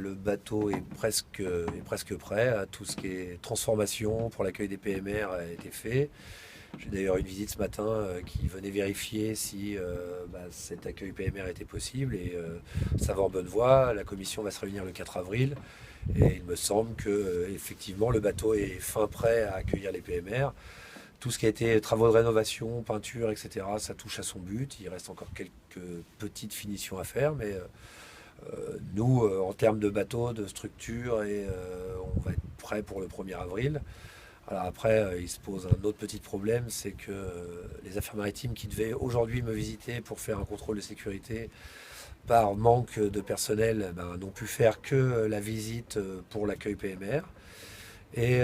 le bateau est presque prêt. Tout ce qui est transformation pour l'accueil des PMR a été fait. J'ai d'ailleurs une visite ce matin qui venait vérifier si cet accueil PMR était possible et ça va en bonne voie. La commission va se réunir le 4 avril et il me semble que effectivement le bateau est fin prêt à accueillir les PMR. Tout ce qui a été travaux de rénovation, peinture, etc., ça touche à son but. Il reste encore quelques petites finitions à faire, mais nous, en termes de bateau, de structure, on va être prêt pour le 1er avril. Alors après, il se pose un autre petit problème, c'est que les affaires maritimes qui devaient aujourd'hui me visiter pour faire un contrôle de sécurité, par manque de personnel, n'ont pu faire que la visite pour l'accueil PMR. Et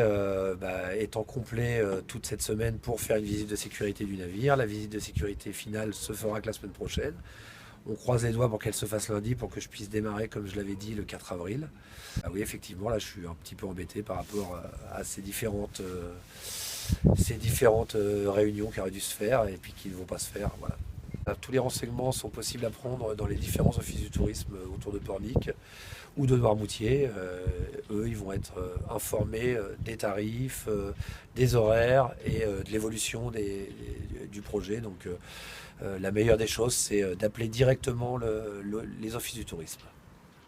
étant complet toute cette semaine pour faire une visite de sécurité du navire, la visite de sécurité finale se fera que la semaine prochaine. On croise les doigts pour qu'elle se fasse lundi pour que je puisse démarrer, comme je l'avais dit, le 4 avril. Ah oui, effectivement, là, je suis un petit peu embêté par rapport à ces différentes réunions qui auraient dû se faire et puis qui ne vont pas se faire. Voilà. Tous les renseignements sont possibles à prendre dans les différents offices du tourisme autour de Pornic ou de Noirmoutier. Eux, ils vont être informés des tarifs, des horaires et de l'évolution du projet. Donc, la meilleure des choses, c'est d'appeler directement les offices du tourisme.